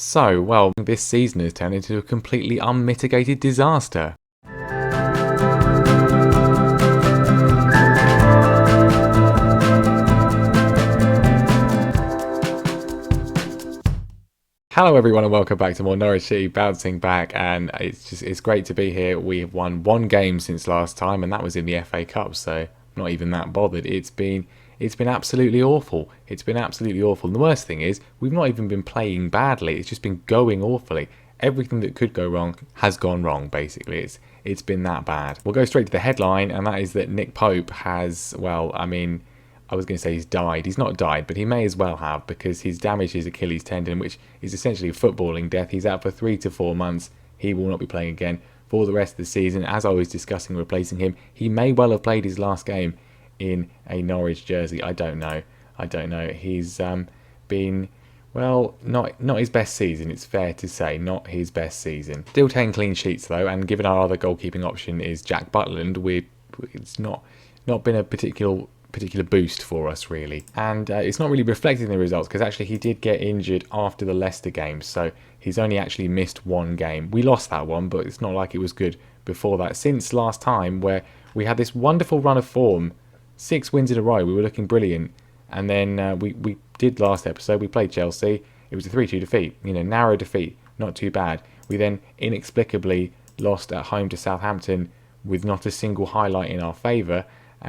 So, well, this season has turned into a completely unmitigated disaster. Hello everyone and welcome back to more Norwich City bouncing back, and it's great to be here. We have won one game since last time, and that was in the FA Cup, so I'm not even that bothered. It's been absolutely awful. It's been absolutely awful. And the worst thing is, we've not even been playing badly. It's just been going awfully. Everything that could go wrong has gone wrong, basically. It's been that bad. We'll go straight to the headline, and that is that Nick Pope has, well, I was going to say he's died. He's not died, but he may as well have, because he's damaged his Achilles tendon, which is essentially a footballing death. He's out for 3 to 4 months. He will not be playing again for the rest of the season. As I was discussing replacing him, he may well have played his last game in a Norwich jersey. I don't know. He's been, well, not his best season. It's fair to say, not his best season. Still 10 clean sheets though, and given our other goalkeeping option is Jack Butland, it's not been a particular boost for us really, and it's not really reflected in the results, because actually he did get injured after the Leicester game, so he's only actually missed one game. We lost that one, but it's not like it was good before that. Since last time, where we had this wonderful run of form, 6 wins in a row, we were looking brilliant, and then we did last episode, we played Chelsea, it was a 3-2 defeat, narrow defeat, not too bad. We then inexplicably lost at home to Southampton with not a single highlight in our favour,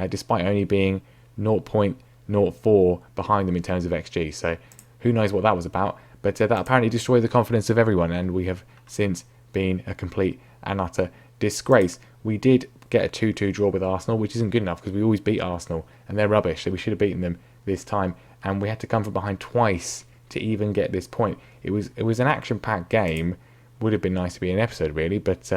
despite only being 0.04 behind them in terms of XG. So who knows what that was about, but that apparently destroyed the confidence of everyone, and we have since been a complete and utter disgrace. We did get a 2-2 draw with Arsenal, which isn't good enough because we always beat Arsenal and they're rubbish, so we should have beaten them this time, and we had to come from behind twice to even get this point. It was an action-packed game. Would have been nice to be an episode really, but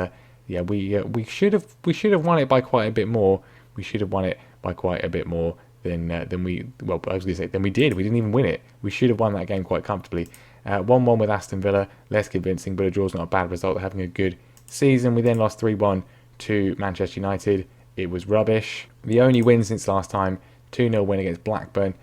yeah, we should have won it by quite a bit more. We should have won it by quite a bit more than we. Well, I was going to say than we did. We didn't even win it. We should have won that game quite comfortably. 1-1 with Aston Villa, less convincing, but a draw's not a bad result. They're having a good season. We then lost 3-1 to Manchester United. It was rubbish. The only win since last time, 2-0 win against Blackburn.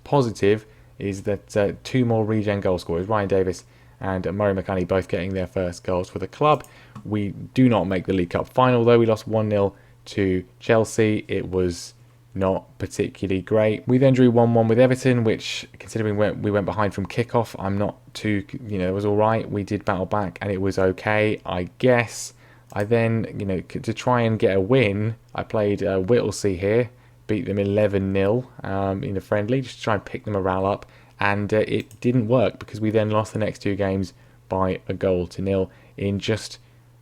Positive is that 2 more regen goal scorers, Ryan Davis and Murray McCanny, both getting their first goals for the club. We do not make the League Cup final though. We lost 1-0 to Chelsea. It was not particularly great. We then drew 1-1 with Everton, which, considering we went behind from kickoff, I'm not too, it was all right. We did battle back and it was okay, I guess. I then, to try and get a win, I played Whittlesea here, beat them 11-0 in a friendly, just to try and pick the morale up, and it didn't work because we then lost the next 2 games by 1-0 in just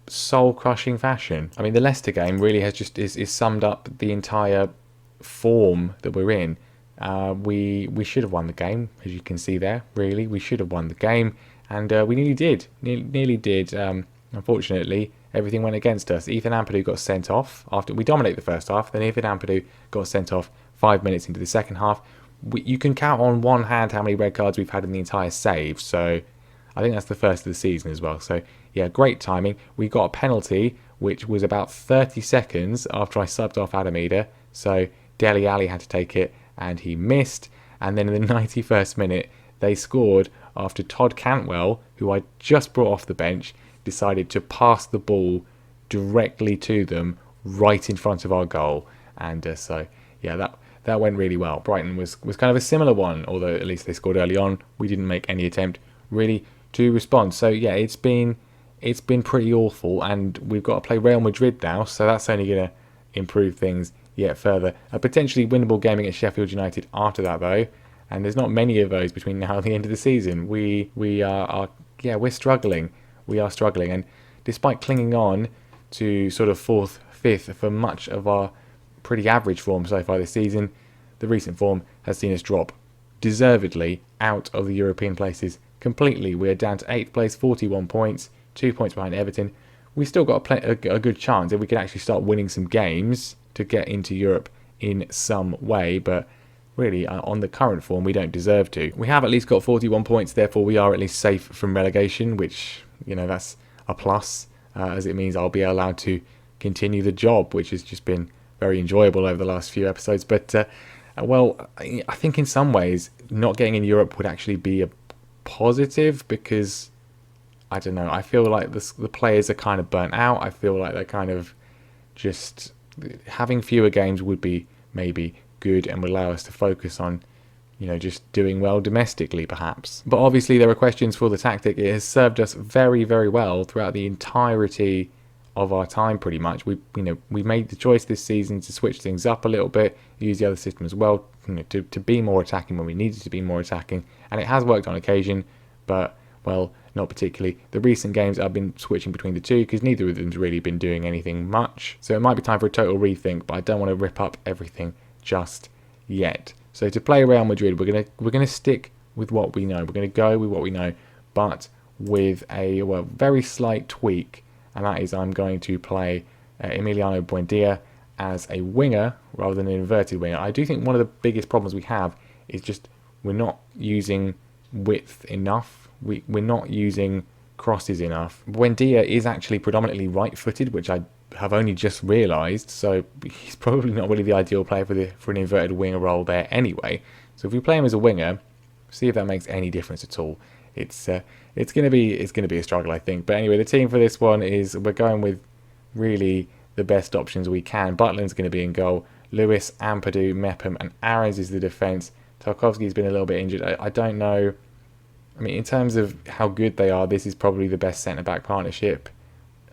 soul-crushing fashion. I mean, the Leicester game really has just is summed up the entire form that we're in. We should have won the game, as you can see there. Really, we should have won the game, and we nearly did. Nearly did. Unfortunately, everything went against us. Ethan Ampadu got sent off after we dominated the first half. Then Ethan Ampadu got sent off 5 minutes into the second half. You can count on one hand how many red cards we've had in the entire save. So I think that's the first of the season as well. So yeah, great timing. We got a penalty, which was about 30 seconds after I subbed off Adamida. So Dele Alli had to take it, and he missed. And then in the 91st minute, they scored after Todd Cantwell, who I just brought off the bench, decided to pass the ball directly to them right in front of our goal. And so, yeah, that went really well. Brighton was kind of a similar one, although at least they scored early on. We didn't make any attempt really to respond. So, yeah, it's been pretty awful, and we've got to play Real Madrid now, so that's only going to improve things yet further. A potentially winnable game against Sheffield United after that though, and there's not many of those between now and the end of the season. We're struggling. We are struggling, and despite clinging on to sort of 4th, 5th for much of our pretty average form so far this season, the recent form has seen us drop deservedly out of the European places completely. We're down to 8th place, 41 points, 2 points behind Everton. We still got a good chance if we could actually start winning some games to get into Europe in some way, but really on the current form we don't deserve to. We have at least got 41 points, therefore we are at least safe from relegation, which, that's a plus, as it means I'll be allowed to continue the job, which has just been very enjoyable over the last few episodes. But I think in some ways not getting in Europe would actually be a positive, because I don't know. I feel like the players are kind of burnt out. I feel like they're kind of just having fewer games would be maybe good and would allow us to focus on, just doing well domestically perhaps. But obviously there are questions for the tactic. It has served us very, very well throughout the entirety of our time pretty much. We made the choice this season to switch things up a little bit, use the other system as well, to be more attacking when we needed to be more attacking, and it has worked on occasion, but well, not particularly. The recent games I've been switching between the two because neither of them's really been doing anything much. So it might be time for a total rethink, but I don't want to rip up everything just yet. So to play Real Madrid, we're gonna stick with what we know. We're gonna go with what we know, but with a very slight tweak, and that is I'm going to play Emiliano Buendia as a winger rather than an inverted winger. I do think one of the biggest problems we have is just we're not using width enough. We're not using crosses enough. Buendia is actually predominantly right-footed, which I have only just realised, so he's probably not really the ideal player for an inverted winger role there anyway. So if we play him as a winger, see if that makes any difference at all. It's gonna be a struggle, I think. But anyway, the team for this one is we're going with really the best options we can. Butland's going to be in goal. Lewis, Ampadu, Mepham, and Aarons is the defence. Tarkowski's been a little bit injured. I don't know. I mean, in terms of how good they are, this is probably the best centre-back partnership.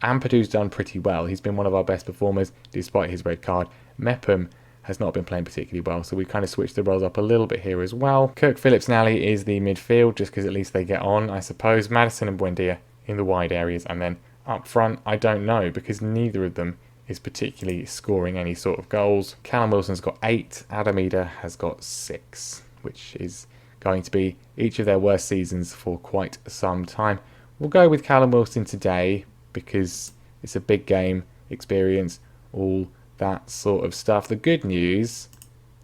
Ampadu's done pretty well. He's been one of our best performers despite his red card. Mepham has not been playing particularly well, so we kind of switched the roles up a little bit here as well. Kirk, Phillips and Ali is the midfield, just because at least they get on, I suppose. Maddison and Buendia in the wide areas, and then up front, I don't know, because neither of them is particularly scoring any sort of goals. Callum Wilson's got 8, Adamida has got 6, which is going to be each of their worst seasons for quite some time. We'll go with Callum Wilson today because it's a big game, experience, all that sort of stuff. The good news,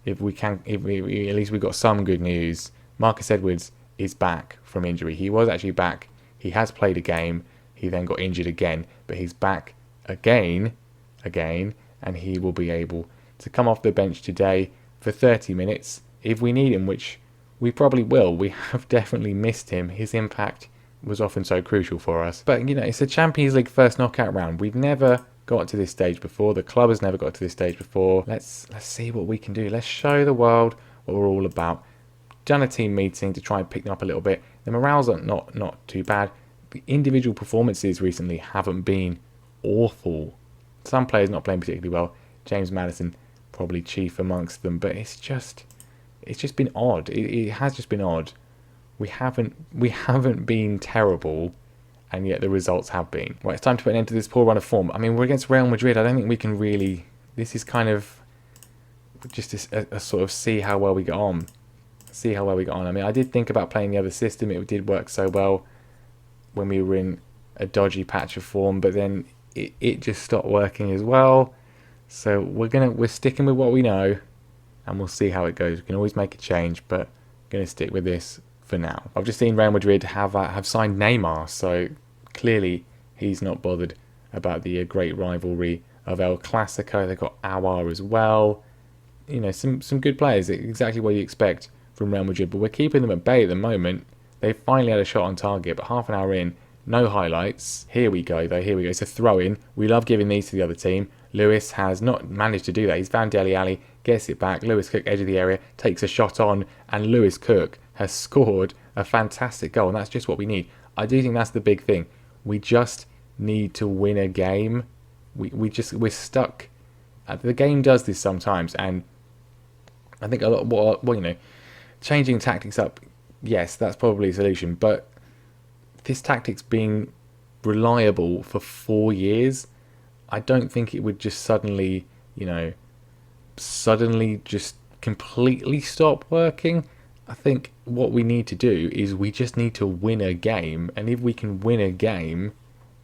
at least we've got some good news. Marcus Edwards is back from injury. He was actually back. He has played a game. He then got injured again, but he's back again, and he will be able to come off the bench today for 30 minutes if we need him, which we probably will. We have definitely missed him. His impact was often so crucial for us. But, it's a Champions League first knockout round. We've never got to this stage before. The club has never got to this stage before. Let's see what we can do. Let's show the world what we're all about. Done a team meeting to try and pick them up a little bit. The morale's not too bad. The individual performances recently haven't been awful. Some players not playing particularly well. James Maddison probably chief amongst them, but it's just been odd. It has just been odd. We haven't been terrible, and yet the results have been. Right, it's time to put an end to this poor run of form. I mean, we're against Real Madrid. I don't think we can really. This is kind of just a sort of see how well we get on. I mean, I did think about playing the other system. It did work so well when we were in a dodgy patch of form, but then it just stopped working as well. So we're sticking with what we know, and we'll see how it goes. We can always make a change, but going to stick with this for now. I've just seen Real Madrid have signed Neymar, so clearly he's not bothered about the great rivalry of El Clasico. They've got Aouar as well. Some good players, exactly what you expect from Real Madrid, but we're keeping them at bay at the moment. They finally had a shot on target, but half an hour in, no highlights. Here we go, though. Here we go. It's a throw-in. We love giving these to the other team. Lewis has not managed to do that. He's found Dele Alli, gets it back. Lewis Cook, edge of the area, takes a shot on, and Lewis Cook has scored a fantastic goal, and that's just what we need. I do think that's the big thing. We just need to win a game. We're stuck. The game does this sometimes, and I think a lot. Changing tactics up, yes, that's probably a solution, but this tactic's been reliable for 4 years. I don't think it would just suddenly just completely stop working. I think what we need to do is we just need to win a game, and if we can win a game,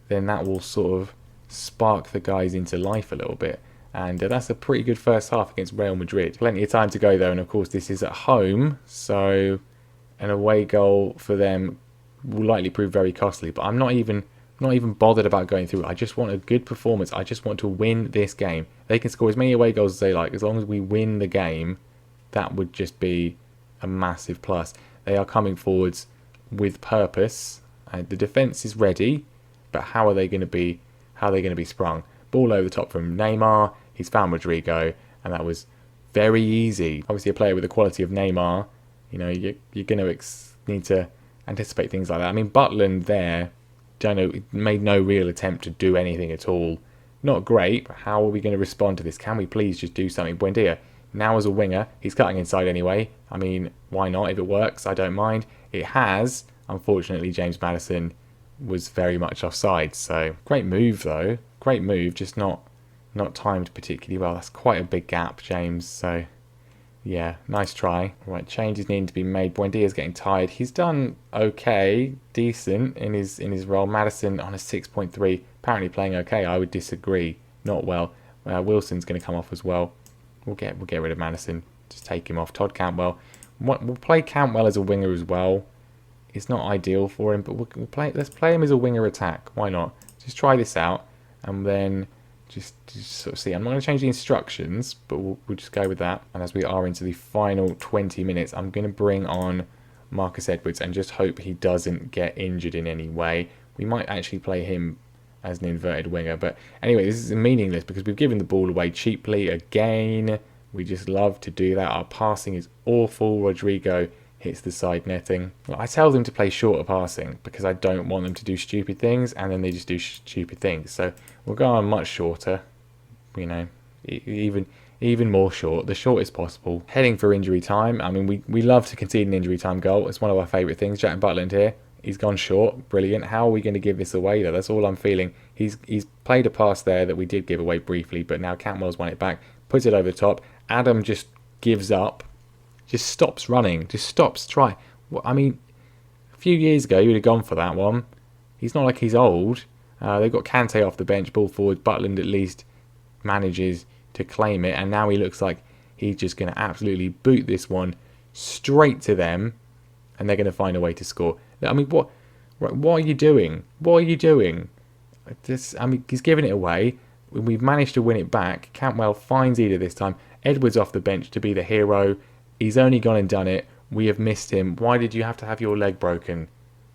then that will sort of spark the guys into life a little bit. And that's a pretty good first half against Real Madrid. Plenty of time to go though, and of course this is at home, so an away goal for them will likely prove very costly. But I'm not even bothered about going through it. I just want a good performance. I just want to win this game. They can score as many away goals as they like. As long as we win the game, that would just be a massive plus. They are coming forwards with purpose. The defence is ready, but how are they going to be? How are they going to be sprung? Ball over the top from Neymar. He's found Rodrigo, and that was very easy. Obviously, a player with the quality of Neymar, you're going to need to anticipate things like that. I mean, Butland there, made no real attempt to do anything at all. Not great, but how are we going to respond to this? Can we please just do something? Buendia, now as a winger, he's cutting inside anyway. I mean, why not? If it works, I don't mind. It has. Unfortunately, James Maddison was very much offside. So, great move though. Great move, just not timed particularly well. That's quite a big gap, James. So, yeah, nice try. Right, changes needing to be made. Buendia's getting tired. He's done okay, decent in his role. Maddison on a 6.3, apparently playing okay. I would disagree. Not well. Wilson's going to come off as well. We'll get rid of Maddison. Just take him off. Todd Cantwell. We'll play Cantwell as a winger as well. It's not ideal for him, but let's play him as a winger attack. Why not? Just try this out, and then just sort of see. I'm not going to change the instructions, but we'll just go with that. And as we are into the final 20 minutes, I'm going to bring on Marcus Edwards and just hope he doesn't get injured in any way. We might actually play him as an inverted winger. But anyway, this is meaningless because we've given the ball away cheaply again. We just love to do that. Our passing is awful. Rodrigo hits the side netting. I tell them to play shorter passing because I don't want them to do stupid things, and then they just do stupid things. So we'll go on much shorter, even more short, the shortest possible. Heading for injury time. I mean, we love to concede an injury time goal. It's one of our favourite things. Jack Butland here. He's gone short. Brilliant. How are we going to give this away, though? That's all I'm feeling. He's played a pass there that we did give away briefly, but now Cantwell's won it back, puts it over the top. Adam just gives up. Just stops running. Just stops. Try. I mean, a few years ago, you would have gone for that one. He's not like he's old. They've got Kante off the bench, ball forward. Butland at least manages to claim it. And now he looks like he's just going to absolutely boot this one straight to them. And they're going to find a way to score. I mean, what are you doing? What are you doing? He's giving it away. We've managed to win it back. Cantwell finds Eder this time. Edwards off the bench to be the hero. He's only gone and done it. We have missed him. Why did you have to have your leg broken?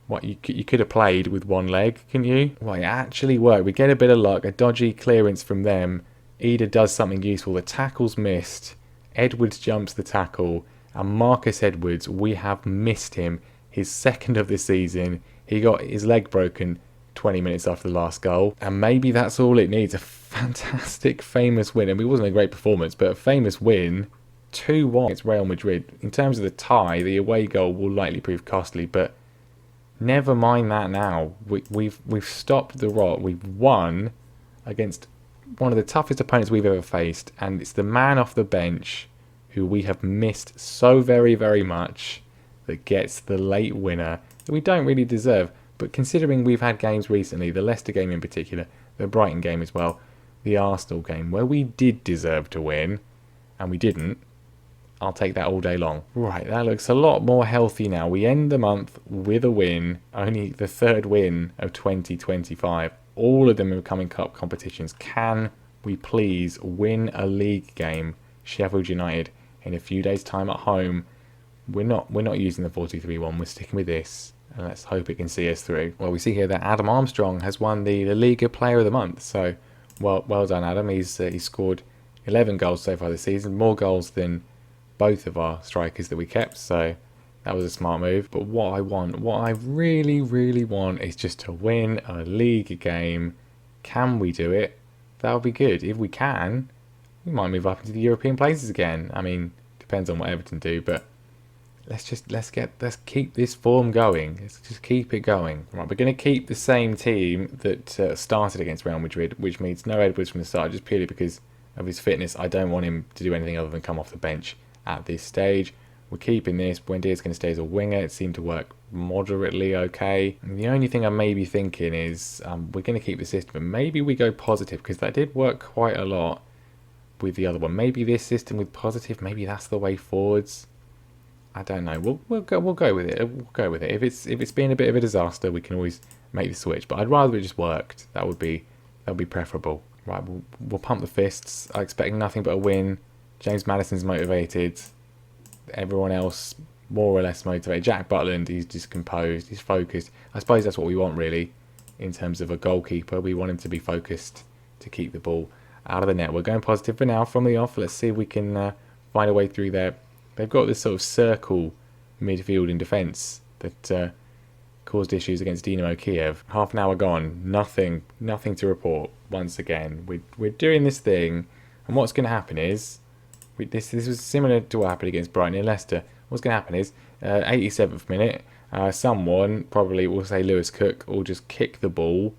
What, you could have played with one leg, couldn't you? Well, it actually worked. We get a bit of luck. A dodgy clearance from them. Eder does something useful. The tackle's missed. Edwards jumps the tackle. And Marcus Edwards, we have missed him. His second of the season. He got his leg broken 20 minutes after the last goal. And maybe that's all it needs. A fantastic, famous win. I mean, it wasn't a great performance, but a famous win. 2-1 against Real Madrid. In terms of the tie, the away goal will likely prove costly, but never mind that now. We've stopped the rot. We've won against one of the toughest opponents we've ever faced, and it's the man off the bench who we have missed so very, very much that gets the late winner that we don't really deserve. But considering we've had games recently, the Leicester game in particular, the Brighton game as well, the Arsenal game, where we did deserve to win, and we didn't, I'll take that all day long. Right, that looks a lot more healthy now. We end the month with a win, only the third win of 2025. All of them are coming cup competitions. Can we please win a league game, Sheffield United, in a few days' time at home? We're not using the 4-2-3-1. We're sticking with this, and let's hope it can see us through. Well, we see here that Adam Armstrong has won the La Liga Player of the Month. So, well done, Adam. He's scored 11 goals so far this season, more goals than both of our strikers that we kept, so that was a smart move. But what I really, really want is just to win a league game. Can we do it? That would be good. If we can, we might move up into the European places again. I mean, depends on what Everton do, but let's keep this form going. Let's just keep it going. Right, we're going to keep the same team that started against Real Madrid, which means no Edwards from the start, just purely because of his fitness. I don't want him to do anything other than come off the bench at this stage. We're keeping this. Buendia's going to stay as a winger. It seemed to work moderately okay. And the only thing I may be thinking is we're going to keep the system, but maybe we go positive, because that did work quite a lot with the other one. Maybe this system with positive, maybe that's the way forwards. I don't know. We'll go with it. We'll go with it. If it's been a bit of a disaster, we can always make the switch. But I'd rather it just worked. That would be preferable. Right, we'll pump the fists. I expect nothing but a win. James Maddison's motivated. Everyone else more or less motivated. Jack Butland, he's just composed, he's focused. I suppose that's what we want really in terms of a goalkeeper. We want him to be focused to keep the ball out of the net. We're going positive for now from the off. Let's see if we can find a way through there. They've got this sort of circle midfield in defence that caused issues against Dinamo Kiev. Half an hour gone, nothing to report once again. We're doing this thing, and what's going to happen is, this was similar to what happened against Brighton and Leicester. What's going to happen is, 87th minute, someone, probably we'll say Lewis Cook, will just kick the ball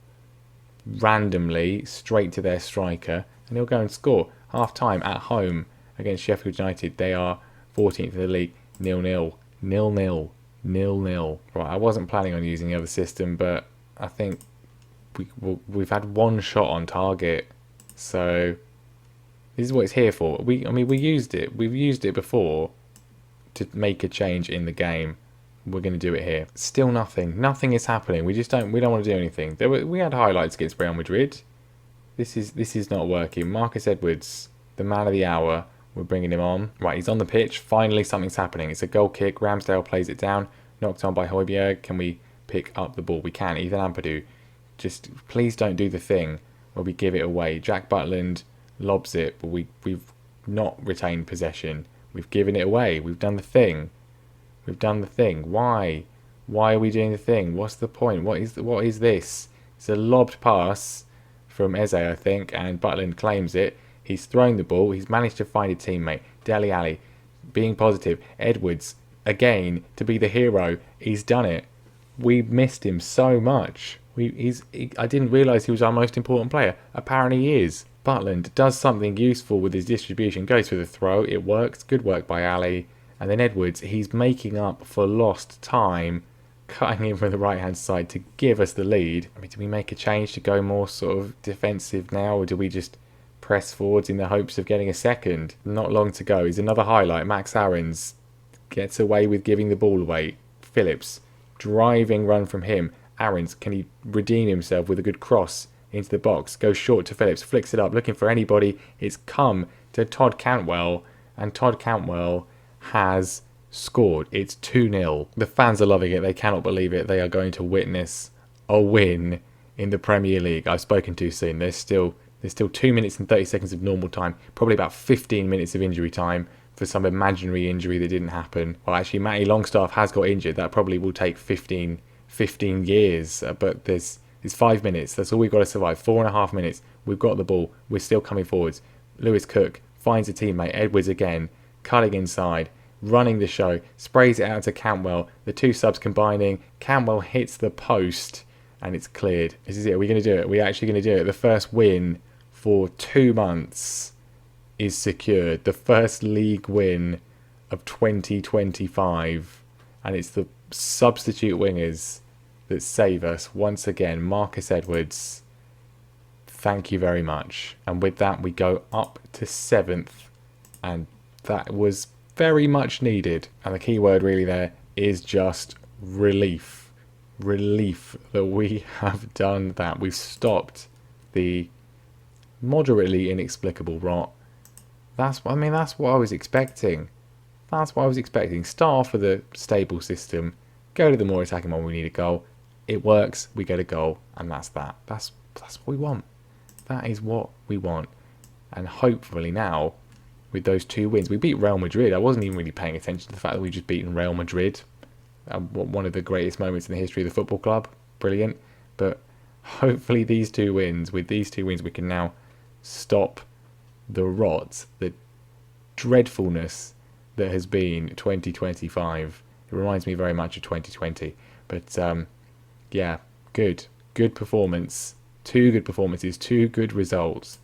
randomly straight to their striker, and he'll go and score. Half time at home against Sheffield United, they are 14th in the league, 0-0, 0-0, 0-0. Right, I wasn't planning on using the other system, but I think we've had one shot on target, so this is what it's here for. We used it. We've used it before to make a change in the game. We're going to do it here. Still nothing. Nothing is happening. We don't want to do anything. We had highlights against Real Madrid. This is not working. Marcus Edwards, the man of the hour. We're bringing him on. Right, he's on the pitch. Finally, something's happening. It's a goal kick. Ramsdale plays it down. Knocked on by Højbjerg. Can we pick up the ball? We can. Ethan Ampadu. Just please don't do the thing where we give it away. Jack Butland lobs it, but we've not retained possession. We've given it away. We've done the thing. We've done the thing. Why? Why are we doing the thing? What's the point? What is this? It's a lobbed pass from Eze, I think, and Butland claims it. He's thrown the ball. He's managed to find a teammate. Dele Alli, being positive. Edwards, again, to be the hero. He's done it. We missed him so much. I didn't realise he was our most important player. Apparently he is. Butland does something useful with his distribution. Goes for the throw. It works. Good work by Ali. And then Edwards, he's making up for lost time, cutting in from the right-hand side to give us the lead. I mean, do we make a change to go more sort of defensive now, or do we just press forwards in the hopes of getting a second? Not long to go. He's another highlight. Max Aarons gets away with giving the ball away. Phillips, driving run from him. Aarons, can he redeem himself with a good cross into the box? Goes short to Phillips, flicks it up, looking for anybody. It's come to Todd Cantwell, and Todd Cantwell has scored. It's 2-0. The fans are loving it. They cannot believe it. They are going to witness a win in the Premier League. I've spoken too soon. There's still 2 minutes and 30 seconds of normal time. Probably about 15 minutes of injury time for some imaginary injury that didn't happen. Well, actually, Matty Longstaff has got injured. That probably will take 15 years. But there's 5 minutes. That's all we've got to survive. 4.5 minutes. We've got the ball. We're still coming forwards. Lewis Cook finds a teammate. Edwards again. Cutting inside, running the show, sprays it out to Cantwell. The two subs combining. Cantwell hits the post, and it's cleared. This is it. Are we going to do it? Are we actually going to do it? The first win for 2 months is secured. The first league win of 2025. And it's the substitute wingers that save us once again. Marcus Edwards, thank you very much. And with that, we go up to 7th. And that was very much needed. And the key word really there is just relief. Relief that we have done that. We've stopped the moderately inexplicable rot. That's what I was expecting. That's what I was expecting. Start off with a stable system. Go to the more attacking one when we need a goal. It works. We get a goal. And that's that. That's what we want. That is what we want. And hopefully now, with those 2 wins, we beat Real Madrid. I wasn't even really paying attention to the fact that we just beaten Real Madrid. One of the greatest moments in the history of the football club. Brilliant. But hopefully with these 2 wins, we can now stop the rot, the dreadfulness that has been 2025. It reminds me very much of 2020. But yeah, good performance. 2 good performances, 2 good results.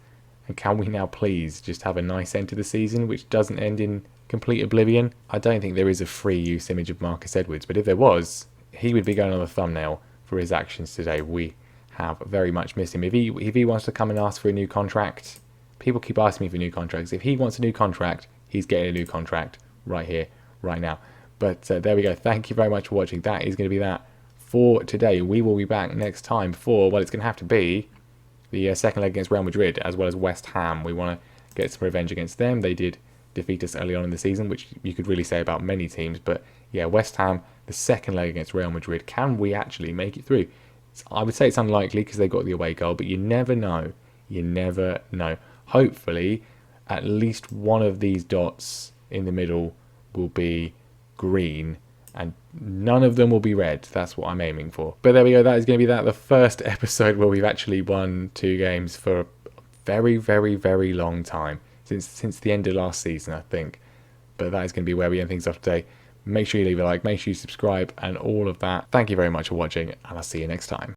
And can we now please just have a nice end to the season, which doesn't end in complete oblivion? I don't think there is a free use image of Marcus Edwards, but if there was, he would be going on the thumbnail for his actions today. We have very much missed him. If he wants to come and ask for a new contract, people keep asking me for new contracts. If he wants a new contract, he's getting a new contract right here, right now. But there we go. Thank you very much for watching. That is going to be that for today. We will be back next time for, well, it's going to have to be the second leg against Real Madrid, as well as West Ham. We want to get some revenge against them. They did defeat us early on in the season, which you could really say about many teams. But yeah, West Ham, the second leg against Real Madrid, can we actually make it through? I would say it's unlikely because they got the away goal, but you never know. You never know. Hopefully, at least one of these dots in the middle will be green and none of them will be red. That's what I'm aiming for. But there we go. That is going to be the first episode where we've actually won 2 games for a very, very, very long time. Since the end of last season, I think. But that is going to be where we end things off today. Make sure you leave a like, make sure you subscribe and all of that. Thank you very much for watching, and I'll see you next time.